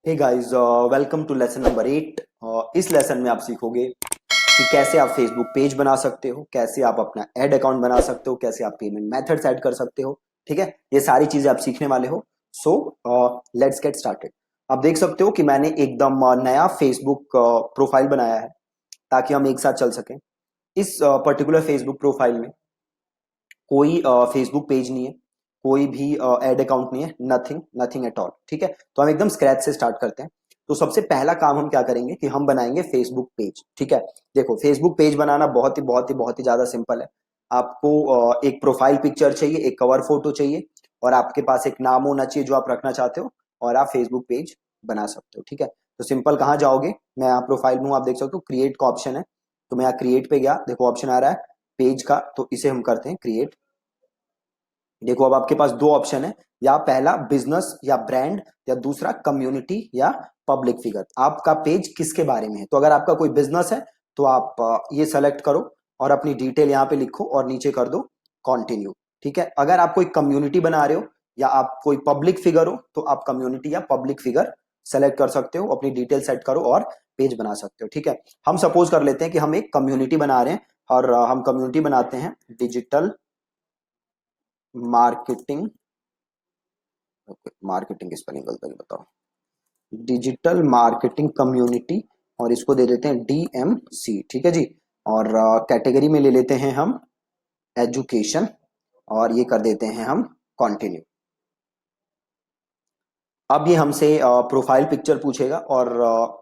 Hey guys, welcome to lesson number 8। इस lesson में आप सीखोगे कि कैसे आप फेसबुक पेज बना सकते हो, कैसे आप अपना एड अकाउंट बना सकते हो, कैसे आप पेमेंट मेथड्स ऐड कर सकते हो। ठीक है, ये सारी चीजें आप सीखने वाले हो। So let's get started. आप देख सकते हो कि मैंने एकदम नया फेसबुक प्रोफाइल बनाया है ताकि हम एक साथ चल सकें। इस पर्टिकुलर फेसबुक प्रोफाइल में कोई फेसबुक पेज नहीं है, कोई भी एड अकाउंट नहीं है, नथिंग नथिंग एट ऑल। ठीक है, तो हम एकदम स्क्रैच से स्टार्ट करते हैं। तो सबसे पहला काम हम क्या करेंगे कि हम बनाएंगे फेसबुक पेज। ठीक है, देखो फेसबुक पेज बनाना बहुत ही ज्यादा सिंपल है। आपको एक प्रोफाइल पिक्चर चाहिए, एक कवर फोटो चाहिए, और आपके पास एक नाम होना चाहिए जो आप रखना चाहते हो, और आप फेसबुक पेज बना सकते हो। ठीक है, तो सिंपल कहाँ जाओगे, मैं यहाँ प्रोफाइल में हूँ, आप देख सकते हो क्रिएट का ऑप्शन है। तो मैं यहाँ क्रिएट पे गया, देखो ऑप्शन आ रहा है पेज का, तो इसे हम करते हैं क्रिएट। देखो अब आपके पास दो ऑप्शन है, या पहला बिजनेस या ब्रांड, या दूसरा कम्युनिटी या पब्लिक फिगर। आपका पेज किसके बारे में है? तो अगर आपका कोई बिजनेस है तो आप ये सेलेक्ट करो और अपनी डिटेल यहाँ पे लिखो और नीचे कर दो कंटिन्यू। ठीक है, अगर आप कोई कम्युनिटी बना रहे हो या आप कोई पब्लिक फिगर हो तो आप कम्युनिटी या पब्लिक फिगर सेलेक्ट कर सकते हो, अपनी डिटेल सेट करो और पेज बना सकते हो। ठीक है, हम सपोज कर लेते हैं कि हम एक कम्युनिटी बना रहे हैं, और हम कम्युनिटी बनाते हैं डिजिटल मार्केटिंग। मार्केटिंग की स्पेलिंग गलत है, बताओ। डिजिटल मार्केटिंग कम्युनिटी, और इसको दे देते हैं DMC। ठीक है जी, और कैटेगरी में ले लेते हैं हम एजुकेशन, और ये कर देते हैं हम कंटिन्यू। अब ये हमसे प्रोफाइल पिक्चर पूछेगा और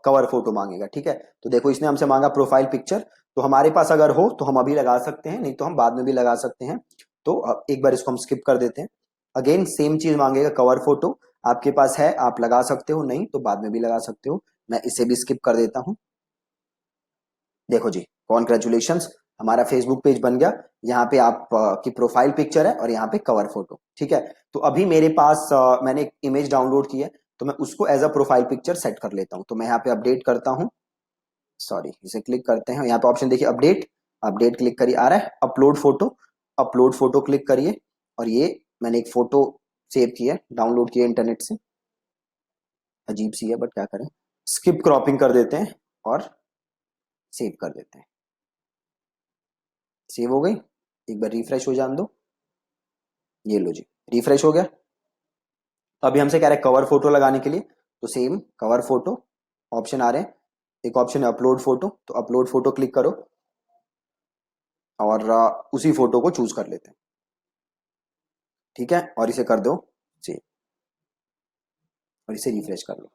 कवर फोटो मांगेगा। ठीक है, तो देखो इसने हमसे मांगा प्रोफाइल पिक्चर, तो हमारे पास अगर हो तो हम अभी लगा सकते हैं, नहीं तो हम बाद में भी लगा सकते हैं। तो एक बार इसको हम स्किप कर देते हैं। अगेन सेम चीज मांगेगा कवर फोटो, आपके पास है आप लगा सकते हो, नहीं तो बाद में भी लगा सकते हो। मैं इसे भी स्किप कर देता हूं। देखो जी, कॉन्ग्रेचुलेशंस, हमारा फेसबुक पेज बन गया। यहाँ पे आप की प्रोफाइल पिक्चर है और यहाँ पे कवर फोटो। ठीक है, तो अभी मेरे पास मैंने एक इमेज डाउनलोड की है, तो मैं उसको as a profile picture set कर लेता हूँ। तो मैं यहाँ पे अपडेट करता हूँ, सॉरी इसे क्लिक करते हैं, यहाँ पे ऑप्शन देखिए अपडेट। अपडेट क्लिक करिए, आ रहा है upload photo. Upload photo click करिए, और ये मैंने एक फोटो सेव की है, डाउनलोड की है इंटरनेट से। अजीब सी है बट क्या करें, स्किप क्रॉपिंग कर देते हैं और सेव कर देते हैं। सेव हो गई, एक बार रिफ्रेश हो जान दो। ये लो जी, रिफ्रेश हो गया। तो अभी हमसे कह रहा है कवर फोटो लगाने के लिए, तो सेम कवर फोटो ऑप्शन आ रहे हैं। एक ऑप्शन है अपलोड फोटो, तो अपलोड फोटो क्लिक करो और उसी फोटो को चूज कर लेते हैं। ठीक है, और इसे कर दो सेव, और इसे रिफ्रेश कर लो।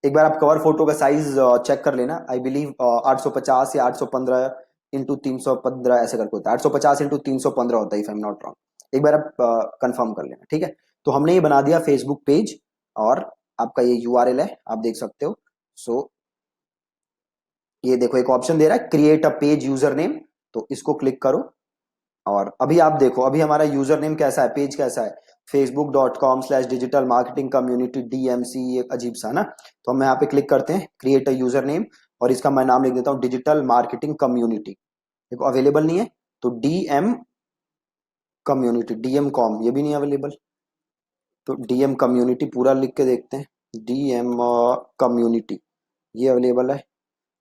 एक बार आप कवर फोटो का साइज चेक कर लेना। आई बिलीव 850 या 815 इंटू 315 ऐसे करके होता है, 850 इंटू 315 होता है if I am not wrong. एक बार आप कंफर्म कर लेना। ठीक है, तो हमने ये बना दिया फेसबुक पेज, और आपका ये URL है, आप देख सकते हो। सो ये देखो एक ऑप्शन दे रहा है create a page user name, तो इसको क्लिक करो। और अभी आप देखो, अभी हमारा यूजर नेम कैसा है, पेज कैसा है, facebook.com/digital-marketing-community-DMC, ये अजीब सा ना। तो हम यहाँ पे क्लिक करते हैं क्रिएट अ यूजर नेम, और इसका मैं नाम लिख देता हूँ डिजिटल मार्केटिंग कम्युनिटी। देखो अवेलेबल नहीं है, तो DM कम्युनिटी, DM कॉम ये भी नहीं अवेलेबल, तो DM कम्युनिटी पूरा लिख के देखते हैं। DM कम्युनिटी ये अवेलेबल है।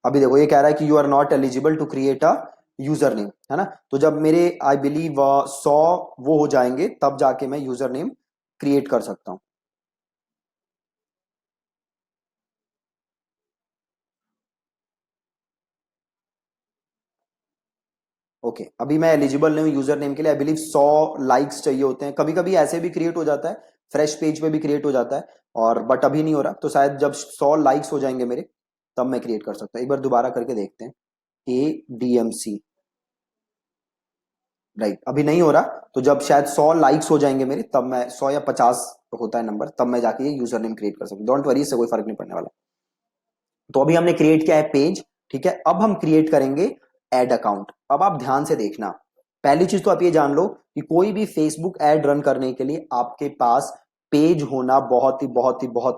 अभी देखो ये कह रहा है कि you are not eligible to create a user name, है ना। तो जब मेरे आई बिलीव 100 वो हो जाएंगे तब जाके मैं यूजर नेम क्रिएट कर सकता हूं। ओके, अभी मैं एलिजिबल नहीं हूँ यूजर नेम के लिए। आई बिलीव 100 लाइक्स चाहिए होते हैं, कभी कभी ऐसे भी क्रिएट हो जाता है, फ्रेश पेज पे भी क्रिएट हो जाता है, और बट अभी नहीं हो रहा। तो शायद जब 100 लाइक्स हो जाएंगे मेरे, तब मैं क्रिएट कर सकता हूँ। एक बार दोबारा करके देखते हैं। ADMC, राइट, अभी नहीं हो रहा। तो जब शायद 100 लाइक्स हो जाएंगे मेरे, तब मैं 100 या 50 होता है नंबर, तब मैं जाके ये यूजर नेम क्रिएट कर सकता हूँ। डोंट वरी, इससे कोई फर्क नहीं पड़ने वाला। तो अभी हमने क्रिएट किया है पेज। ठीक है, अब हम क्रिएट करेंगे एड अकाउंट। अब आप ध्यान से देखना, पहली चीज तो आप ये जान लो कि कोई भी फेसबुक एड रन करने के लिए आपके पास पेज होना बहुत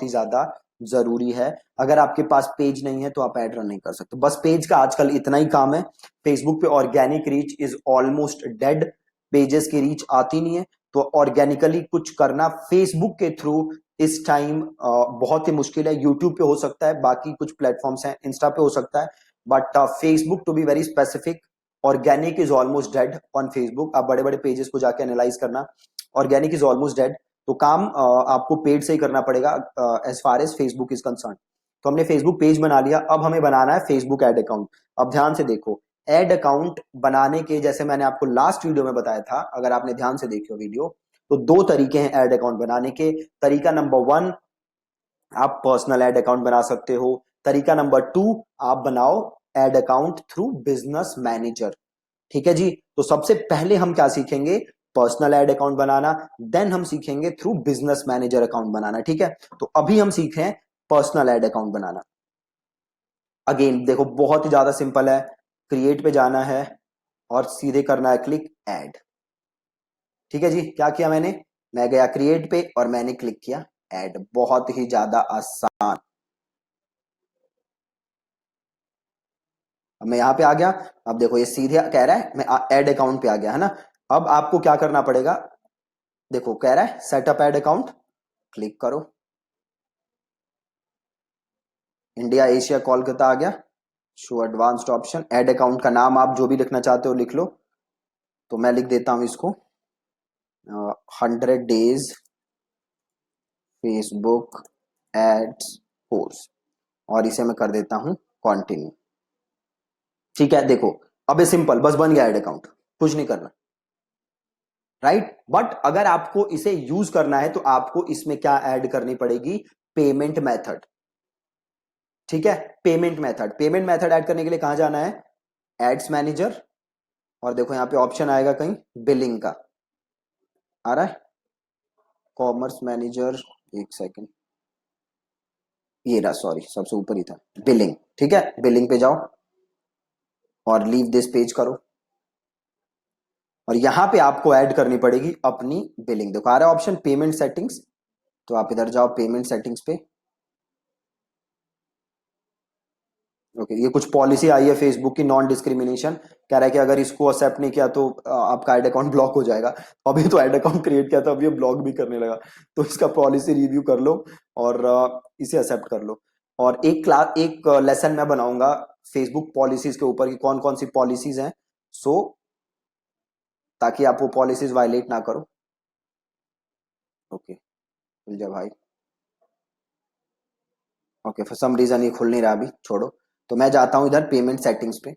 ही ज्यादा जरूरी है। अगर आपके पास पेज नहीं है तो आप एड रन नहीं कर सकते। बस पेज का आजकल इतना ही काम है। फेसबुक पे organic reach is almost dead, pages की रीच आती नहीं है। तो ऑर्गेनिकली कुछ करना फेसबुक के थ्रू इस टाइम बहुत ही मुश्किल है। यूट्यूब पे हो सकता है, बाकी कुछ प्लेटफॉर्म्स हैं, इंस्टा पे हो सकता है, but Facebook to be very specific, organic is almost dead on Facebook. आप बड़े बड़े पेजेस को जाके एनालाइज करना, ऑर्गेनिक इज ऑलमोस्ट डेड। तो काम आपको पेड से ही करना पड़ेगा as far as Facebook is concern. तो हमने फेसबुक पेज बना लिया, अब हमें बनाना है फेसबुक एड अकाउंट। अब ध्यान से देखो, एड अकाउंट बनाने के, जैसे मैंने आपको लास्ट वीडियो में बताया था, अगर आपने ध्यान से देखी हो वीडियो, तो दो तरीके हैं ऐड अकाउंट बनाने के। तरीका नंबर 1, आप पर्सनल ऐड अकाउंट बना सकते हो। तरीका नंबर 2, आप बनाओ add account through business manager. ठीक है जी। तो सबसे पहले हम क्या सीखेंगे, पर्सनल ऐड अकाउंट बनाना, देन हम सीखेंगे थ्रू बिजनेस मैनेजर अकाउंट बनाना। ठीक है, तो अभी हम सीख रहे हैं पर्सनल ऐड अकाउंट बनाना। अगेन देखो, बहुत ही ज्यादा सिंपल है। क्रिएट पे जाना है और सीधे करना है क्लिक ऐड। ठीक है जी, क्या किया मैंने, मैं गया क्रिएट पे और मैंने क्लिक किया ऐड। बहुत ही ज्यादा आसान। अब मैं यहां पे आ गया। अब देखो ये सीधे कह रहा है मैं ऐड अकाउंट पे आ गया, है ना। अब आपको क्या करना पड़ेगा, देखो कह रहा है सेटअप ऐड अकाउंट, क्लिक करो। इंडिया एशिया कोलकाता आ गया। Show advanced option, add account का नाम आप जो भी लिखना चाहते हो लिख लो। तो मैं लिख देता हूं इसको 100 days फेसबुक एड्स कोर्स, और इसे मैं कर देता हूं कंटिन्यू। ठीक है, देखो अब ये सिंपल, बस बन गया ऐड अकाउंट, कुछ नहीं करना, राइट। बट अगर आपको इसे यूज करना है तो आपको इसमें क्या ऐड करनी पड़ेगी, पेमेंट मेथड। ठीक है, payment method, payment method add करने के लिए कहां जाना है, एड्स मैनेजर, और देखो यहां पे ऑप्शन आएगा कहीं बिलिंग का, आ रहा है कॉमर्स मैनेजर, एक सेकेंड, ये रहा, सॉरी सबसे ऊपर ही था बिलिंग। ठीक है, बिलिंग पे जाओ और लीव दिस पेज करो, और यहां पे आपको ऐड करनी पड़ेगी अपनी बिलिंग। देखो आ रहा है ऑप्शन पेमेंट सेटिंग्स, तो आप इधर जाओ पेमेंट सेटिंग्स पे। ओके, ये कुछ पॉलिसी आई है फेसबुक की, नॉन डिस्क्रिमिनेशन, कह रहा है कि अगर इसको एक्सेप्ट नहीं किया तो आपका ऐड अकाउंट ब्लॉक हो जाएगा। अभी तो ऐड अकाउंट क्रिएट किया था, अभी ये ब्लॉक भी करने लगा। तो इसका पॉलिसी रिव्यू कर लो और इसे एक्सेप्ट कर लो। और एक क्लास, एक लेसन मैं बनाऊंगा फेसबुक पॉलिसीज के ऊपर, कि कौन कौन सी पॉलिसीज हैं, सो ताकि आप वो पॉलिसीज वायलेट ना करो। ओके, खुल जा भाई। ओके, फॉर सम रीजन ये खुल नहीं रहा अभी, छोड़ो। तो मैं जाता हूं इधर पेमेंट सेटिंग्स पे,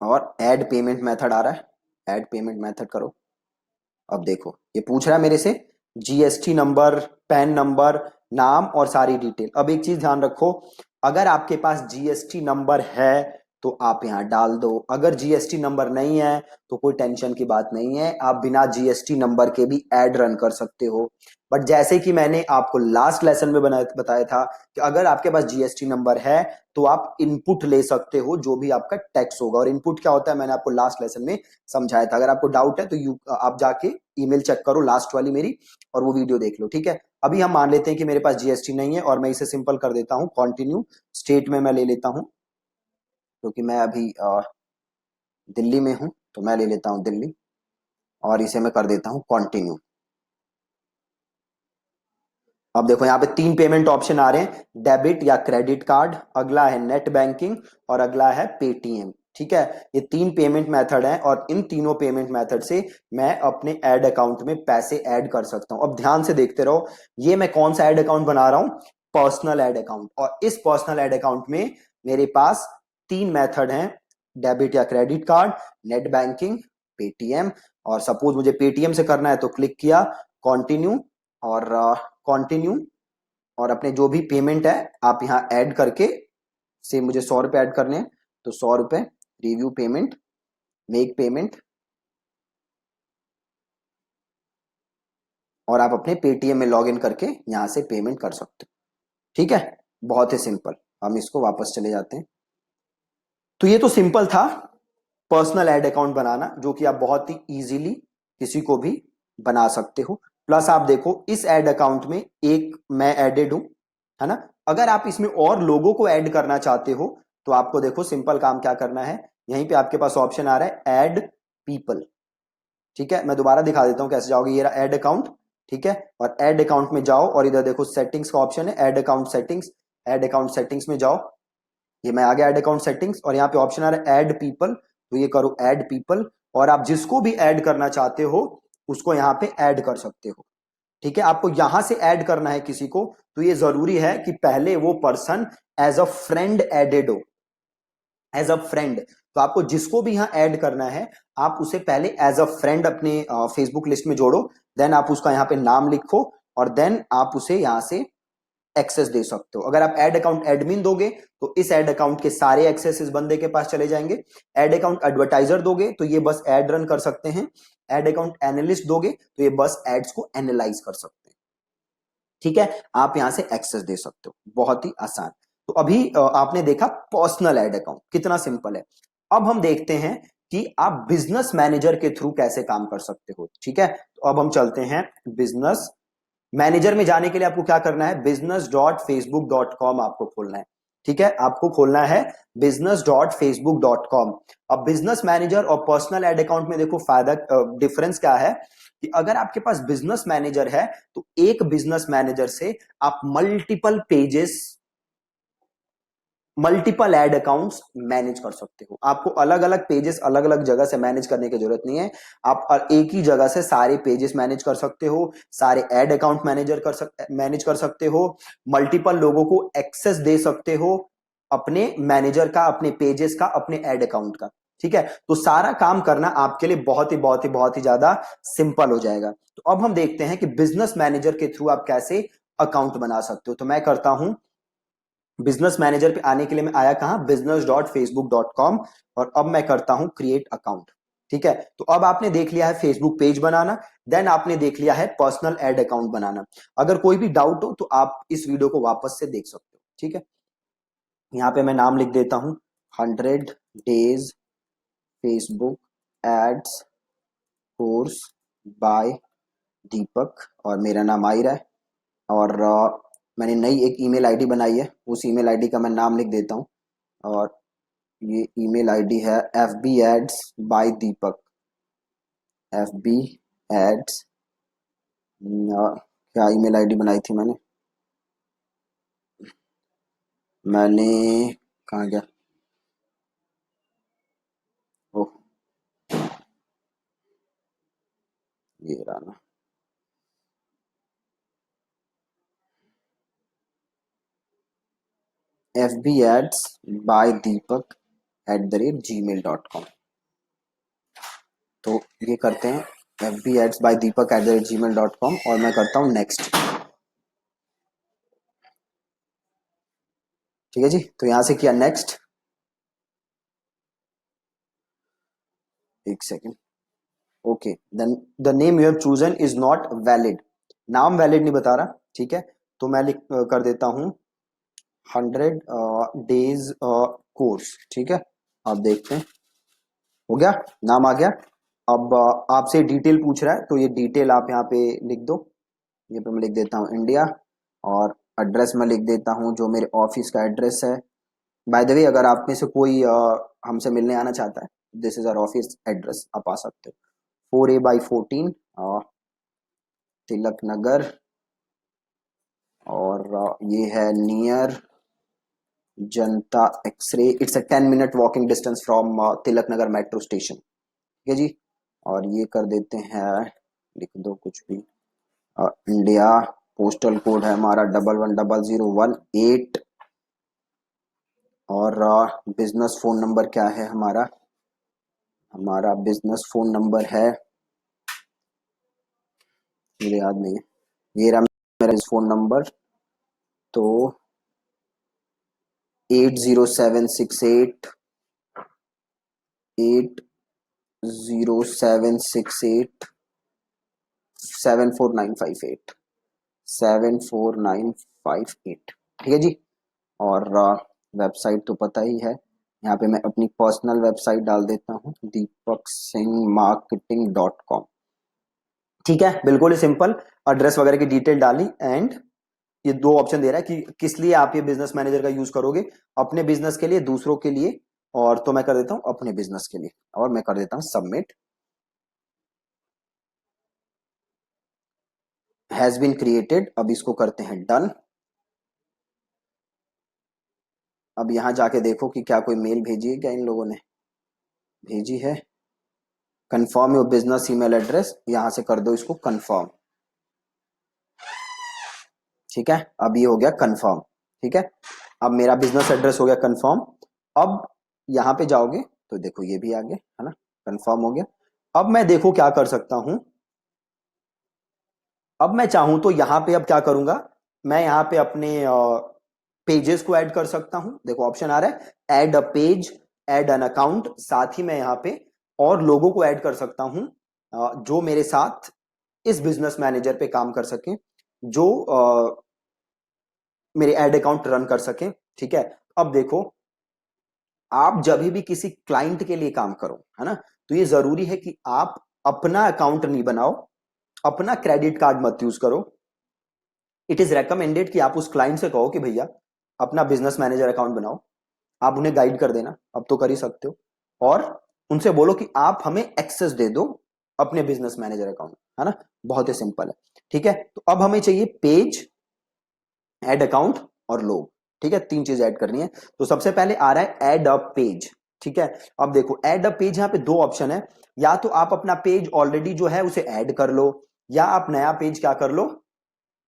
और ऐड पेमेंट मेथड आ रहा है, ऐड पेमेंट मेथड करो। अब देखो ये पूछ रहा है मेरे से जीएसटी नंबर, पैन नंबर, नाम और सारी डिटेल। अब एक चीज ध्यान रखो, अगर आपके पास जीएसटी नंबर है तो आप यहां डाल दो, अगर जीएसटी नंबर नहीं है तो कोई टेंशन की बात नहीं है, आप बिना जीएसटी नंबर के भी ऐड रन कर सकते हो। बट जैसे कि मैंने आपको लास्ट लेसन में बताया था कि अगर आपके पास जीएसटी नंबर है तो आप इनपुट ले सकते हो, जो भी आपका टैक्स होगा। और इनपुट क्या होता है मैंने आपको लास्ट लेसन में समझाया था। अगर आपको डाउट है तो आप जाके ईमेल चेक करो लास्ट वाली मेरी, और वो वीडियो देख लो। ठीक है, अभी हम मान लेते हैं कि मेरे पास जीएसटी नहीं है, और मैं इसे सिंपल कर देता हूं कंटिन्यू। स्टेट में मैं ले लेता हूं, क्योंकि मैं अभी दिल्ली में हूं, तो मैं ले लेता हूं दिल्ली, और इसे मैं कर देता हूं कंटिन्यू। अब देखो यहाँ पे 3 पेमेंट ऑप्शन आ रहे हैं, डेबिट या क्रेडिट कार्ड, अगला है नेट बैंकिंग, और अगला है पेटीएम। ठीक है, ये 3 पेमेंट मेथड हैं, और इन तीनों पेमेंट मेथड से मैं अपने ऐड अकाउंट में पैसे ऐड कर सकता हूं। अब ध्यान से देखते रहो, ये मैं कौन सा ऐड अकाउंट बना रहा हूं, पर्सनल ऐड अकाउंट। और इस पर्सनल ऐड अकाउंट में मेरे पास 3 मेथड हैं, डेबिट या credit card, net banking, Paytm. और सपोज मुझे पेटीएम से करना है तो क्लिक किया कंटिन्यू, और कंटिन्यू, और अपने जो भी पेमेंट है आप यहाँ ऐड करके, से मुझे 100 रुपए ऐड करने हैं तो 100 रुपए, रिव्यू पेमेंट, मेक पेमेंट, और आप अपने पेटीएम में लॉग इन करके यहां से पेमेंट कर सकते हो। ठीक है, बहुत ही सिंपल। हम इसको वापस चले जाते हैं। तो ये तो सिंपल था पर्सनल ऐड अकाउंट बनाना, जो कि आप बहुत ही इजीली किसी को भी बना सकते हो। प्लस आप देखो इस ऐड अकाउंट में एक मैं एडेड हूं, है ना। अगर आप इसमें और लोगों को ऐड करना चाहते हो तो आपको देखो सिंपल काम क्या करना है, यहीं पे आपके पास ऑप्शन आ रहा है ऐड पीपल। ठीक है, मैं दोबारा दिखा देता हूं कैसे जाओगे। ये रहा ऐड अकाउंट, ठीक है, और ऐड अकाउंट में जाओ और इधर देखो सेटिंग्स का ऑप्शन है, add account settings. Add account settings में जाओ, ये मैं आ गया ऐड अकाउंट सेटिंग्स, और यहाँ पे ऑप्शन आ रहा है ऐड पीपल, तो ये करो ऐड पीपल, और आप जिसको भी ऐड करना चाहते हो उसको यहाँ पे ऐड कर सकते हो। ठीक है, आपको यहां से ऐड करना है किसी को, तो ये जरूरी है कि पहले वो person as a friend added हो, एज अ फ्रेंड। तो आपको जिसको भी यहां ऐड करना है, आप उसे पहले एज अ फ्रेंड अपने फेसबुक लिस्ट में जोड़ो, देन आप उसका यहाँ पे नाम लिखो, और देन आप उसे यहां से एक्सेस दे सकते हो। अगर आप ऐड अकाउंट एडमिन दोगे तो इस ऐड अकाउंट के सारे एक्सेस इस बंदे के पास चले जाएंगे। ऐड अकाउंट एडवर्टाइजर दोगे तो ये बस ऐड रन कर सकते हैं। ऐड अकाउंट एनालिस्ट दोगे तो ये बस एड्स को एनालाइज कर सकते हैं। ठीक है, आप यहां से एक्सेस दे सकते हो, बहुत ही आसान। तो अभी आपने देखा पर्सनल ऐड अकाउंट कितना सिंपल है। अब हम देखते हैं कि आप बिजनेस मैनेजर के थ्रू कैसे काम कर सकते हो। ठीक है, तो अब हम चलते हैं बिजनेस मैनेजर में। जाने के लिए आपको क्या करना है, business.facebook.com आपको खोलना है। ठीक है, आपको खोलना है business.facebook.com। अब बिजनेस मैनेजर और पर्सनल एड अकाउंट में देखो फायदा, डिफरेंस क्या है कि अगर आपके पास बिजनेस मैनेजर है तो एक बिजनेस मैनेजर से आप multiple pages, multiple ad accounts manage कर सकते हो। आपको अलग अलग पेजेस अलग अलग जगह से मैनेज करने की जरूरत नहीं है। आप एक ही जगह से सारे पेजेस मैनेज कर सकते हो, सारे एड अकाउंट मैनेज कर सकते हो, मल्टीपल लोगों को एक्सेस दे सकते हो अपने मैनेजर का, अपने पेजेस का, अपने एड अकाउंट का। ठीक है, तो सारा काम करना आपके लिए बहुत ही ज्यादा सिंपल हो जाएगा। तो अब हम देखते हैं कि बिजनेस मैनेजर के थ्रू आप कैसे अकाउंट बना सकते हो। तो मैं करता हूं, बिजनेस मैनेजर पे आने के लिए मैं आया कहां, business.facebook.com, और अब मैं करता हूं क्रिएट अकाउंट। ठीक है, तो अब आपने देख लिया है फेसबुक पेज बनाना, देन आपने देख लिया है पर्सनल एड अकाउंट बनाना। अगर कोई भी डाउट हो तो आप इस वीडियो को वापस से देख सकते हो। ठीक है, यहां पे मैं नाम लिख देता हूं, 100 days Facebook ads course by Deepak, और मेरा नाम आयरा है, और मैंने नई एक ईमेल आईडी बनाई है, उस ईमेल आईडी का मैं नाम लिख देता हूँ, और ये ईमेल आईडी है FB एड्स बाय दीपक। FB एड्स, क्या ईमेल आईडी बनाई थी मैंने, मैंने कहाँ गया, ओह ये रहा ना, FB एड्स बाय दीपक @gmail.com। तो ये करते हैं FB एड्स बाय दीपक @gmail.com, और मैं करता हूँ नेक्स्ट। ठीक है जी, तो यहां से किया नेक्स्ट, एक second, okay, then the name you have chosen is not valid, नाम वैलिड नहीं बता रहा। ठीक है, तो मैं लिख कर देता हूं 100 डेज कोर्स। ठीक है, आप देखते हैं, हो गया, नाम आ गया। अब आपसे डिटेल पूछ रहा है, तो ये डिटेल आप यहाँ पे लिख दो। ये पे मैं लिख देता हूँ इंडिया, और एड्रेस में लिख देता हूँ जो मेरे ऑफिस का एड्रेस है। बाय द वे, अगर आप में से कोई हमसे मिलने आना चाहता है, this is our office address, आप आ सकते हो, 4A/14 तिलक नगर, और ये है near Janta x-ray, it's a 10 minute walking distance from Tilak Nagar metro station. ठीक है जी, और ये कर देते हैं, लिख दो कुछ भी, इंडिया, पोस्टल कोड है हमारा 110018, और बिजनेस फोन नंबर क्या है हमारा, हमारा बिजनेस फोन नंबर है, मुझे याद नहीं है, ये रहा मेरा फोन नंबर, तो 80768708 74958। ठीक है जी, और वेबसाइट तो पता ही है, यहाँ पे मैं अपनी पर्सनल वेबसाइट डाल देता हूँ, deepaksinghmarketing.com। ठीक है, बिल्कुल ही सिंपल, एड्रेस वगैरह की डिटेल डाली, एंड ये दो ऑप्शन दे रहा है कि किस लिए आप ये बिजनेस मैनेजर का यूज करोगे, अपने बिजनेस के लिए, दूसरों के लिए, और तो मैं कर देता हूँ अपने बिजनेस के लिए, और मैं कर देता हूँ सबमिट। Has been created. अब इसको करते हैं डन। अब यहां जाके देखो कि क्या कोई मेल भेजी है क्या इन लोगों ने, भेजी है। Confirm your business email address, यहां से कर दो इसको कंफर्म। ठीक है, अब ये हो गया कंफर्म। ठीक है, अब मेरा बिजनेस एड्रेस हो गया कंफर्म। अब यहां पे जाओगे तो देखो ये भी आ गया है ना, कंफर्म हो गया। अब मैं देखो क्या कर सकता हूं। अब मैं चाहूं तो यहां पे अब क्या करूंगा, मैं यहां पे अपने पेजेस को ऐड कर सकता हूं। देखो ऑप्शन आ रहा है add a page, add an account. साथ ही मैं यहां पे और लोगों को ऐड कर सकता हूं जो मेरे साथ इस बिजनेस मैनेजर पे काम कर सके, जो मेरे ऐड अकाउंट रन कर सके। ठीक है, अब देखो आप जब भी किसी क्लाइंट के लिए काम करो है ना, तो ये जरूरी है कि आप अपना अकाउंट नहीं बनाओ, अपना क्रेडिट कार्ड मत यूज करो। इट इज रेकमेंडेड कि आप उस क्लाइंट से कहो कि भैया अपना बिजनेस मैनेजर अकाउंट बनाओ। आप उन्हें गाइड कर देना, अब तो कर ही सकते हो। और उनसे बोलो कि आप हमें एक्सेस दे दो अपने बिजनेस मैनेजर अकाउंट, है ना। बहुत ही सिंपल है। ठीक है, तो अब हमें चाहिए पेज, ऐड अकाउंट और लोग। ठीक है, तीन चीज ऐड करनी है। तो सबसे पहले आ रहा है ऐड अ पेज। ठीक है, अब देखो ऐड अ पेज, यहां पे दो ऑप्शन है। या तो आप अपना पेज ऑलरेडी जो है उसे ऐड कर लो, या आप नया पेज क्या कर लो,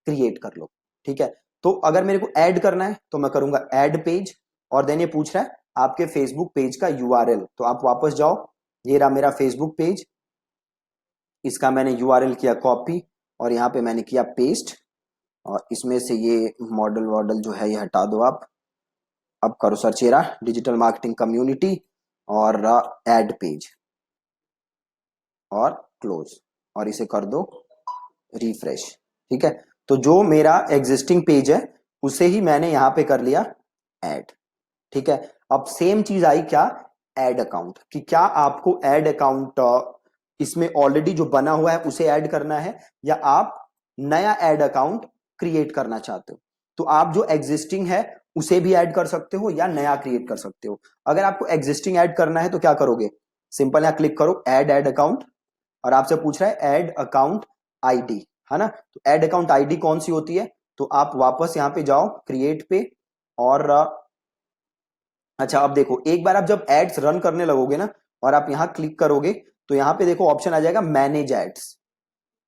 क्रिएट कर लो। ठीक है, तो अगर मेरे को ऐड करना है तो मैं करूंगा ऐड पेज। और देन ये पूछ रहा है आपके फेसबुक पेज का यूआरएल, तो आप वापस जाओ। ये रहा मेरा फेसबुक पेज, इसका मैंने यूआरएल किया कॉपी और यहां पे मैंने किया पेस्ट। और इसमें से ये मॉडल वॉडल जो है ये हटा दो आप। अब करो सर्च, ये रहा डिजिटल मार्केटिंग कम्युनिटी और ऐड पेज और क्लोज, और इसे कर दो रिफ्रेश। ठीक है, तो जो मेरा एग्जिस्टिंग पेज है उसे ही मैंने यहां पे कर लिया ऐड। ठीक है, अब सेम चीज आई क्या, ऐड अकाउंट, कि क्या आपको ऐड अकाउंट इसमें ऑलरेडी जो बना हुआ है उसे ऐड करना है, या आप नया ऐड अकाउंट क्रिएट करना चाहते हो। तो आप जो एग्जिस्टिंग है उसे भी ऐड कर सकते हो या नया क्रिएट कर सकते हो। अगर आपको एग्जिस्टिंग ऐड करना है तो क्या करोगे, सिंपल यहां क्लिक करो ऐड ऐड अकाउंट, और आपसे पूछ रहा है ऐड अकाउंट आईडी, है ना। तो ऐड अकाउंट आईडी कौन सी होती है, तो आप वापस यहां पे जाओ क्रिएट पे। और अच्छा अब देखो एक बार आप जब एड्स रन करने लगोगे ना और आप यहां क्लिक करोगे, तो यहां पे देखो ऑप्शन आ जाएगा मैनेज एड्स।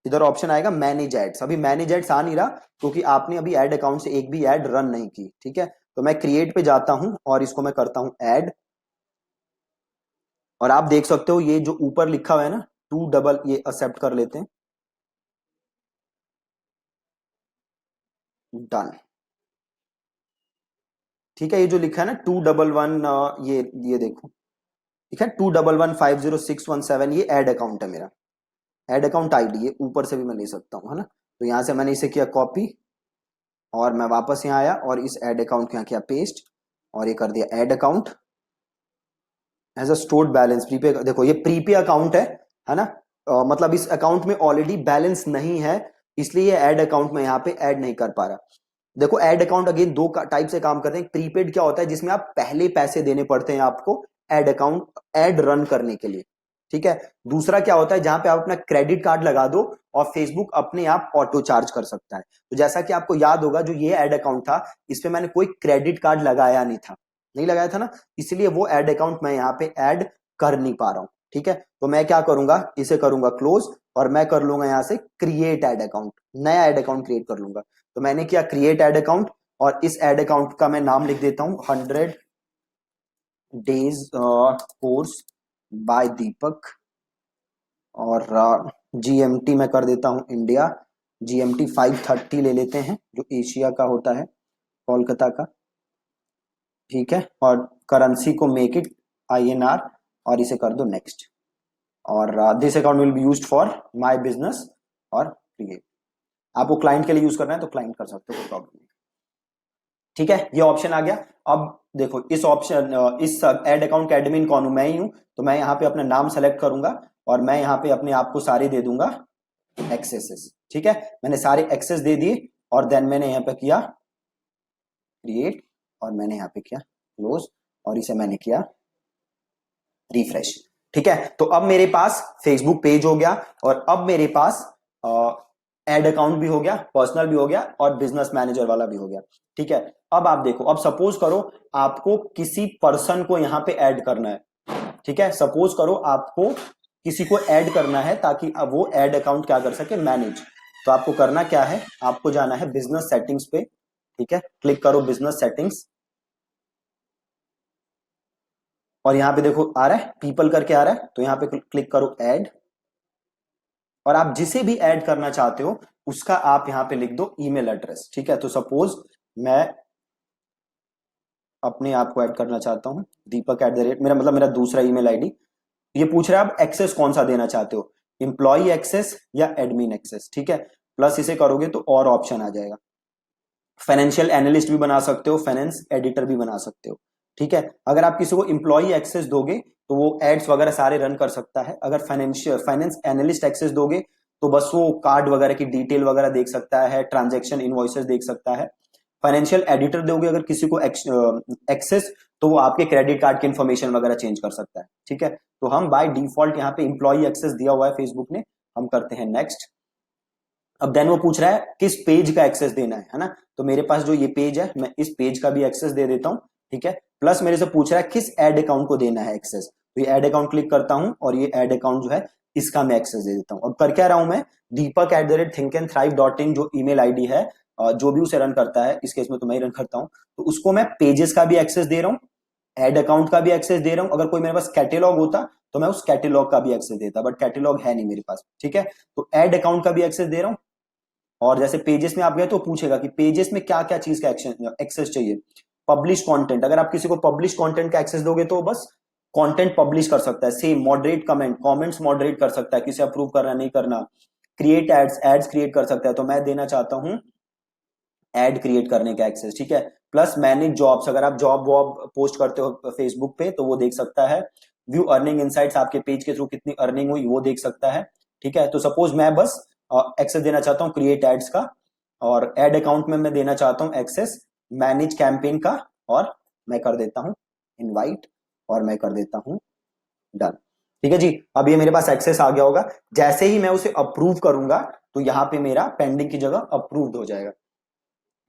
इधर ऑप्शन आएगा मैनेज एड्स। अभी मैनेज एड्स आ नहीं रहा क्योंकि आपने अभी ऐड अकाउंट से एक भी ऐड रन नहीं की। ठीक है, तो मैं क्रिएट पे जाता हूं और इसको मैं करता हूं ऐड। और आप देख सकते हो ये जो ऊपर लिखा हुआ है ना टू डबल, ये एक्सेप्ट कर लेते हैं, डन। ठीक है, ये जो लिखा है ना 211, ये देखो, ठीक है 2115061 ये ऐड अकाउंट है मेरा, ऐड अकाउंट आईडी। ये ऊपर से भी मैं ले सकता हूं, है ना। तो यहां से मैंने इसे किया कॉपी और मैं वापस यहाँ आया और इस ऐड अकाउंट को यहाँ किया पेस्ट और ये कर दिया add account as a stored balance prepay. देखो ये प्रीपे अकाउंट है ना। मतलब इस अकाउंट में ऑलरेडी बैलेंस नहीं है, इसलिए ऐड अकाउंट में यहाँ पे ऐड नहीं कर पा रहा। देखो ऐड अकाउंट अगेन दो टाइप से काम करते हैं। प्रीपेड क्या होता है, जिसमें आप पहले पैसे देने पड़ते हैं आपको ऐड अकाउंट ऐड रन करने के लिए। ठीक है, दूसरा क्या होता है जहां पे आप अपना क्रेडिट कार्ड लगा दो और फेसबुक अपने आप ऑटो चार्ज कर सकता है। तो जैसा कि आपको याद होगा जो ये ऐड अकाउंट था इस पे मैंने कोई क्रेडिट कार्ड लगाया नहीं था, नहीं लगाया था ना, इसलिए वो ऐड अकाउंट मैं यहाँ पे ऐड कर नहीं पा रहा हूं। ठीक है, तो मैं क्या करूंगा, इसे करूंगा क्लोज और मैं कर लूंगा यहां से क्रिएट ऐड अकाउंट, नया ऐड अकाउंट क्रिएट कर लूंगा। तो मैंने किया क्रिएट ऐड अकाउंट और इस ऐड अकाउंट का मैं नाम लिख देता हूं 100 डेज कोर्स बाय दीपक। और जीएमटी मैं कर देता हूं इंडिया, जीएमटी 5:30 ले लेते हैं जो एशिया का होता है, कोलकाता का। ठीक है, और करेंसी को मेक इट आईएनआर और इसे कर दो नेक्स्ट। और this account will be used for my business और क्रिएट। आपको क्लाइंट के लिए यूज करना है तो क्लाइंट कर सकते हो, कोई प्रॉब्लम नहीं। ठीक है, ये ऑप्शन आ गया। अब देखो इस ऑप्शन इस ऐड अकाउंट का एडमिन कौन हूं, मैं ही हूं। तो मैं यहाँ पे अपना नाम सेलेक्ट करूंगा और मैं यहाँ पे अपने आप को सारे दे दूंगा एक्सेसेस। ठीक है, मैंने सारे एक्सेस दे दिए और देन मैंने यहाँ पे किया क्रिएट और मैंने यहाँ पे किया क्लोज और इसे मैंने किया रिफ्रेश। ठीक है, तो अब मेरे पास फेसबुक पेज हो गया और अब मेरे पास एड अकाउंट भी हो गया, पर्सनल भी हो गया और बिजनेस मैनेजर वाला भी हो गया। ठीक है, अब आप देखो, अब सपोज करो आपको किसी पर्सन को यहां पे ऐड करना है। ठीक है, सपोज करो आपको किसी को ऐड करना है ताकि अब वो ऐड अकाउंट क्या कर सके, मैनेज। तो आपको करना क्या है, आपको जाना है बिजनेस सेटिंग्स पे। ठीक है, क्लिक करो बिजनेस सेटिंग्स और यहां पे देखो आ रहा है पीपल करके आ रहा है, तो यहां पे क्लिक करो ऐड और आप जिसे भी ऐड करना चाहते हो उसका आप यहां पे लिख दो ईमेल एड्रेस। ठीक है, तो सपोज मैं अपने आप को ऐड करना चाहता हूं, दीपक एट द रेट, मेरा मतलब मेरा दूसरा ईमेल आईडी। ये पूछ रहा है आप एक्सेस कौन सा देना चाहते हो, एम्प्लॉय एक्सेस या एडमिन एक्सेस। ठीक है, प्लस इसे करोगे तो और ऑप्शन आ जाएगा, फाइनेंशियल एनालिस्ट भी बना सकते हो, फाइनेंस एडिटर भी बना सकते हो। ठीक है, अगर आप किसी को एम्प्लॉय एक्सेस दोगे तो वो एड्स वगैरह सारे रन कर सकता है। अगर फाइनेंस एनालिस्ट एक्सेस दोगे तो बस वो कार्ड वगैरह की डिटेल वगैरह देख सकता है, ट्रांजेक्शन इनवॉइसेस देख सकता है। फाइनेंशियल एडिटर दोगे अगर किसी को एक्सेस, तो वो आपके क्रेडिट कार्ड की इंफॉर्मेशन वगैरह चेंज कर सकता है। ठीक है, तो हम बाय डिफॉल्ट यहाँ पे एम्प्लॉय एक्सेस दिया हुआ है फेसबुक ने, हम करते हैं नेक्स्ट। अब देन वो पूछ रहा है किस पेज का एक्सेस देना है ना, तो मेरे पास जो ये पेज है मैं इस पेज का भी एक्सेस दे देता हूं। ठीक है, प्लस मेरे से पूछ रहा है किस एड अकाउंट को देना है एक्सेस, तो ये एड अकाउंट क्लिक करता हूं और ये एड अकाउंट जो है इसका मैं एक्सेस दे देता हूं। अब कर क्या रहा हूं मैं, दीपक एट द रेट thinkandthrive.in जो ईमेल आईडी है, जो भी उसे रन करता है, इस केस में तो मैं ही रन करता हूं, तो उसको मैं पेजेस का भी एक्सेस दे रहा हूं, एड अकाउंट का भी एक्सेस दे रहा हूं। अगर कोई मेरे पास कैटेलॉग होता तो मैं उस कैटेलॉग का भी एक्सेस देता, बट कैटेलॉग है नहीं मेरे पास। ठीक है, तो एड अकाउंट का भी एक्सेस दे रहा हूं। और जैसे पेजेस में आप गए तो पूछेगा कि पेजेस में क्या क्या चीज का एक्सेस चाहिए। पब्लिश कंटेंट, अगर आप किसी को पब्लिश कंटेंट का एक्सेस दोगे तो बस कंटेंट पब्लिश कर सकता है। सेम मॉडरेट कमेंट्स मॉडरेट कर सकता है, किसे अप्रूव करना नहीं करना। क्रिएट एड्स क्रिएट कर सकता है, तो मैं देना चाहता हूं एड क्रिएट करने का एक्सेस। ठीक है, प्लस मैनेज जॉब्स, अगर आप जॉब वॉब पोस्ट करते हो फेसबुक पे तो वो देख सकता है। व्यू अर्निंग इनसाइट्स, आपके पेज के थ्रू कितनी अर्निंग हुई वो देख सकता है। ठीक है, तो सपोज मैं बस एक्सेस देना चाहता हूँ क्रिएट एड्स का, और एड अकाउंट में मैं देना चाहता हूँ एक्सेस मैनेज कैंपेन का, और मैं कर देता हूँ इनवाइट और मैं कर देता हूँ डन। ठीक है जी, अब ये मेरे पास एक्सेस आ गया होगा। जैसे ही मैं उसे अप्रूव करूंगा तो यहाँ पे मेरा पेंडिंग की जगह अप्रूव्ड हो जाएगा।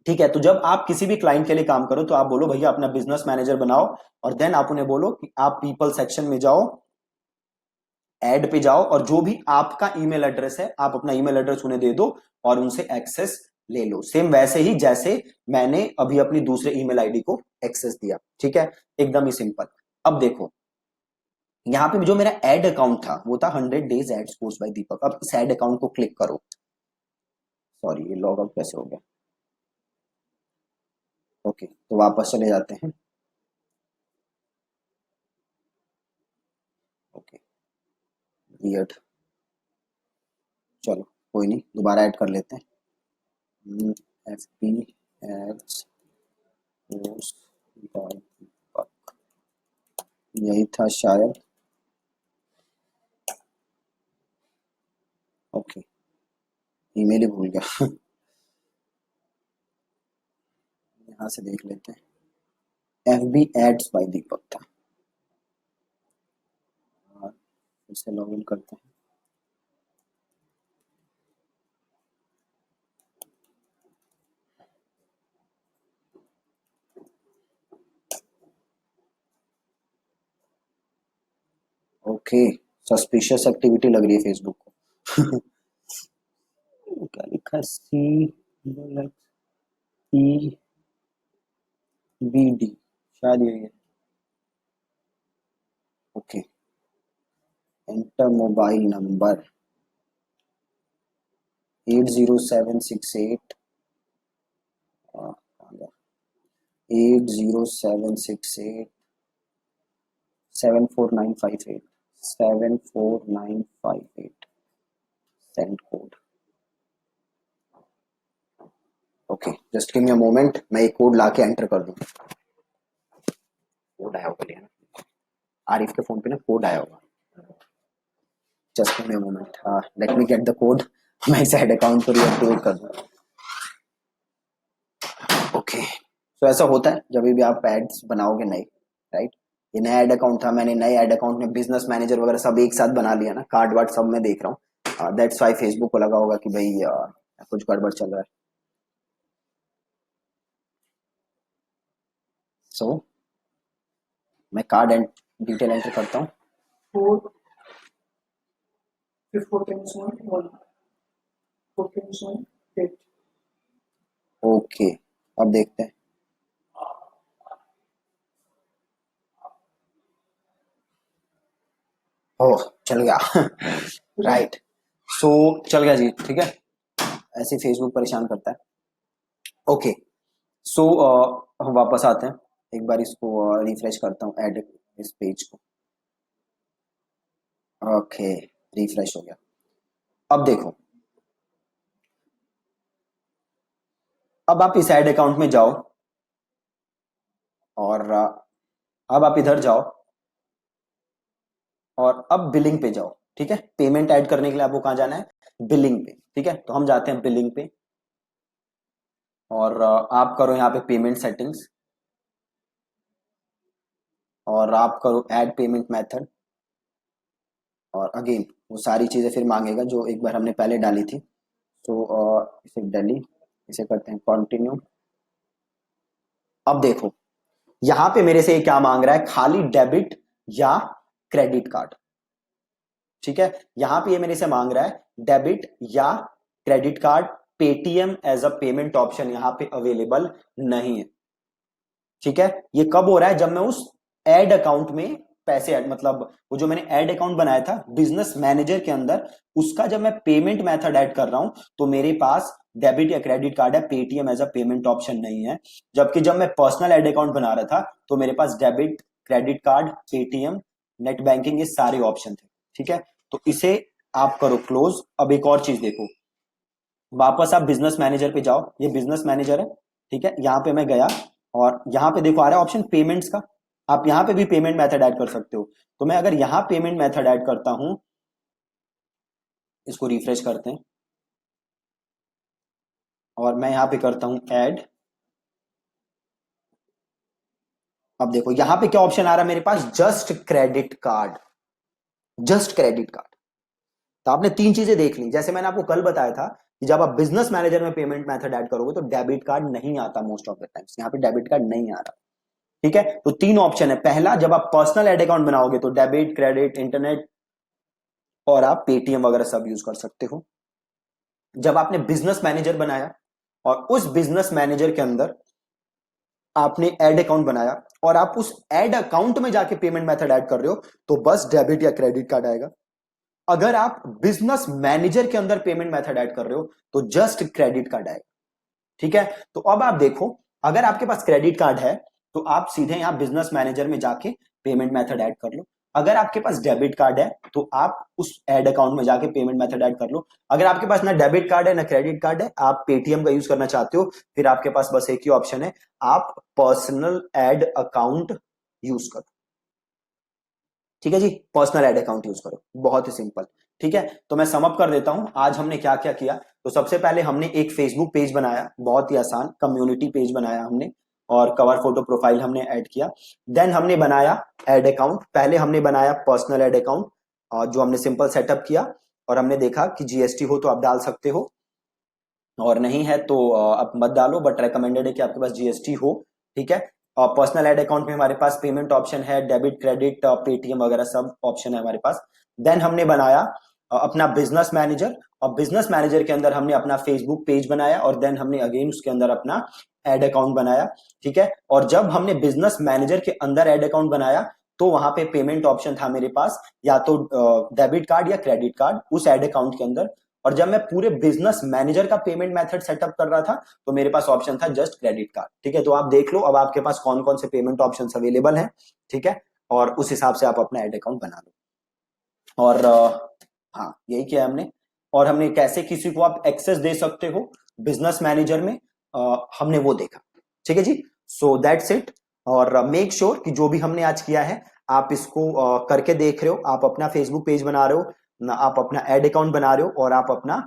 ठीक है, तो जब आप किसी भी क्लाइंट के लिए काम करो तो आप बोलो भैया अपना बिजनेस मैनेजर बनाओ, और देन आप उन्हें बोलो कि आप पीपल सेक्शन में जाओ, ऐड पे जाओ, और जो भी आपका ईमेल एड्रेस है आप अपना ईमेल एड्रेस उन्हें दे दो और उनसे एक्सेस ले लो, सेम वैसे ही जैसे मैंने अभी अपनी दूसरे ईमेल आईडी को एक्सेस दिया। ठीक है, एकदम ही सिंपल। अब देखो यहाँ पे जो मेरा एड अकाउंट था वो था 100 days एड्स पोस्ट बाय दीपक। अब इस एड अकाउंट को क्लिक करो, सॉरी ये लॉग आउट कैसे हो गया, ओके तो वापस चले जाते हैं। ओके वियर्ड, चलो कोई नहीं, दोबारा ऐड कर लेते हैं। F P ads post by Deepak, यही था शायद। ओके, ईमेल ही भूल गया यहाँ से देख लेते हैं, एफ बी एड्स बाय दीपक था। और फिर से लॉग इन करते हैं। ओके, सस्पिशियस एक्टिविटी लग रही है फेसबुक को क्या लिखा है, सी ई बी डी, शायद यही है। Okay, enter mobile number 80768 80768 74958 74958 send code. Okay just give me a moment, मैं एक कोड लाके एंटर कर दूं। कोड आया होगा ना आरिफ के फोन पे ना, कोड आया होगा, just give me a moment, let me get the code, मैं इस ऐड अकाउंट को रीएक्टिवेट कर दूं। ओके, तो ऐसा होता है जब भी आप एड्स बनाओगे नए, राइट। ये नया एड अकाउंट था, मैंने नए एड अकाउंट में बिजनेस मैनेजर वगैरह सब एक साथ बना लिया ना, कार्ड वार्ड सब मैं देख रहा हूँ, दैट्स वाई फेसबुक को लगा होगा कि भाई कुछ गड़बड़ चल रहा है। सो मैं कार्ड एंड डिटेल एंटर करता हूँ। 4 14 14 8 ओके, अब देखते हैं। ओह, चल गया। राइट। सो चल गया जी, ठीक है। ऐसे फेसबुक परेशान करता है। ओके। सो हम वापस आते हैं। एक बार इसको रिफ्रेश करता हूँ, ऐड इस पेज को। ओके, रिफ्रेश हो गया। अब देखो, अब आप इस ऐड अकाउंट में जाओ और अब आप इधर जाओ और अब बिलिंग पे जाओ, ठीक है। पेमेंट ऐड करने के लिए आपको कहाँ जाना है? बिलिंग पे, ठीक है। तो हम जाते हैं बिलिंग पे और आप करो यहाँ पे पेमेंट सेटिंग्स और आप करो ऐड पेमेंट मेथड और अगेन वो सारी चीजें फिर मांगेगा जो एक बार हमने पहले डाली थी। तो इसे डिलीट, इसे करते हैं कंटिन्यू। अब देखो, यहां पे मेरे से ये क्या मांग रहा है? खाली डेबिट या क्रेडिट कार्ड, ठीक है। यहां पे ये मेरे से मांग रहा है डेबिट या credit card. Paytm as a payment option यहां पे अवेलेबल नहीं है, ठीक है। ये कब हो रहा है? जब मैं उस एड अकाउंट में पैसे ऐड, मतलब वो जो मैंने एड अकाउंट बनाया था बिजनेस मैनेजर के अंदर, उसका जब मैं पेमेंट मेथड ऐड कर रहा हूं तो मेरे पास डेबिट या क्रेडिट कार्ड है, Paytm as a payment option नहीं है। जबकि जब मैं पर्सनल एड अकाउंट बना रहा था तो मेरे पास debit, credit card, Paytm, net banking, ये सारे ऑप्शन थे, ठीक है। तो इसे आप करो क्लोज। अब एक और चीज देखो, वापस आप बिजनेस मैनेजर पे जाओ। ये बिजनेस मैनेजर है, ठीक है। यहां पे मैं गया और यहां पे देखो आ रहा है ऑप्शन पेमेंट्स का। आप यहां पे भी पेमेंट मेथड ऐड कर सकते हो। तो मैं अगर यहां पेमेंट मेथड ऐड करता हूं, इसको रिफ्रेश करते हैं और मैं यहां पे करता हूं ऐड। अब देखो यहां पे क्या ऑप्शन आ रहा है मेरे पास? Just credit card, just credit card. तो आपने तीन चीजें देख ली। जैसे मैंने आपको कल बताया था कि जब आप बिजनेस मैनेजर में पेमेंट मेथड ऐड करोगे तो डेबिट कार्ड नहीं आता मोस्ट ऑफ द टाइम्स। यहां पे डेबिट कार्ड नहीं आ रहा, ठीक है। तो तीन ऑप्शन है। पहला, जब आप पर्सनल एड अकाउंट बनाओगे तो डेबिट, क्रेडिट, इंटरनेट और आप पेटीएम वगैरह सब यूज कर सकते हो। जब आपने बिजनेस मैनेजर बनाया और उस बिजनेस मैनेजर के अंदर आपने एड अकाउंट बनाया और आप उस एड अकाउंट में जाके पेमेंट मेथड ऐड कर रहे हो तो बस डेबिट या क्रेडिट कार्ड आएगा। अगर आप बिजनेस मैनेजर के अंदर पेमेंट मेथड ऐड कर रहे हो तो जस्ट क्रेडिट कार्ड आएगा, ठीक है। तो अब आप देखो, अगर आपके पास क्रेडिट कार्ड है तो आप सीधे यहां बिजनेस मैनेजर में जाके पेमेंट मेथड ऐड कर लो। अगर आपके पास डेबिट कार्ड है तो आप उस एड अकाउंट में जाके पेमेंट मेथड ऐड कर लो। अगर आपके पास ना डेबिट कार्ड है ना क्रेडिट कार्ड है, आप पेटीएम का यूज करना चाहते हो, फिर आपके पास बस एक ही ऑप्शन है, आप पर्सनल एड अकाउंट यूज करो, ठीक है जी। पर्सनल एड अकाउंट यूज करो, बहुत ही सिंपल, ठीक है। तो मैं समअप कर देता हूं आज हमने क्या क्या किया। तो सबसे पहले हमने एक फेसबुक पेज बनाया, बहुत ही आसान कम्युनिटी पेज बनाया हमने, और कवर फोटो प्रोफाइल हमने ऐड किया। देन हमने बनाया एड अकाउंट। पहले हमने बनाया पर्सनल एड अकाउंट और जो हमने सिंपल सेटअप किया और हमने देखा कि जीएसटी हो तो आप डाल सकते हो और नहीं है तो आप मत डालो, बट रेकमेंडेड है कि आपके पास जीएसटी हो, ठीक है। और पर्सनल एड अकाउंट में हमारे पास पेमेंट ऑप्शन है, डेबिट, क्रेडिट, पेटीएम वगैरह सब ऑप्शन है हमारे पास। देन हमने बनाया अपना बिजनेस मैनेजर और बिजनेस मैनेजर के अंदर हमने अपना फेसबुक पेज बनाया और देन हमने अगेन उसके अंदर अपना एड अकाउंट बनाया, ठीक है। और जब हमने बिजनेस मैनेजर के अंदर एड अकाउंट बनाया तो वहां पे पेमेंट ऑप्शन था मेरे पास, या तो डेबिट कार्ड या क्रेडिट कार्ड उस एड अकाउंट के अंदर। और जब मैं पूरे बिजनेस मैनेजर का पेमेंट मेथड सेटअप कर रहा था तो मेरे पास ऑप्शन था जस्ट क्रेडिट कार्ड, ठीक है। तो आप देख लो अब आपके पास कौन कौन से पेमेंट ऑप्शंस अवेलेबल हैं, ठीक है। और उस हिसाब से आप अपना एड अकाउंट बना लो। और हाँ, यही किया हमने। और हमने कैसे किसी को आप एक्सेस दे सकते हो बिजनेस मैनेजर में, हमने वो देखा, ठीक है जी। So that's it. और मेक श्योर कि जो भी हमने आज किया है आप इसको करके देख रहे हो। आप अपना फेसबुक पेज बना रहे हो ना, आप अपना एड अकाउंट बना रहे हो और आप अपना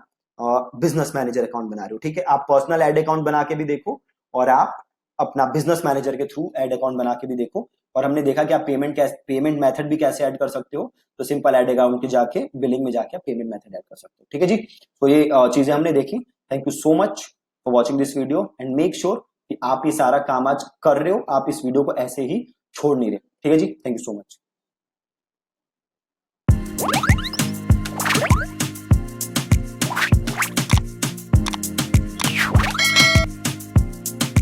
बिजनेस मैनेजर अकाउंट बना रहे हो, ठीक है। आप पर्सनल एड अकाउंट बना के भी देखो और आप अपना बिजनेस मैनेजर के थ्रू एड अकाउंट बना के भी देखो। और हमने देखा कि आप पेमेंट मेथड भी कैसे ऐड कर सकते हो। तो सिंपल एड अकाउंट के जाके बिलिंग में जाके आप पेमेंट मेथड ऐड कर सकते हो, ठीक है जी। तो ये चीजें हमने देखी। Thank you so much for watching this video and make sure कि आप ये सारा काम आज कर रहे हो, आप इस वीडियो को ऐसे ही छोड़ नहीं रहे। ठीक है जी, थैंक यू सो मच।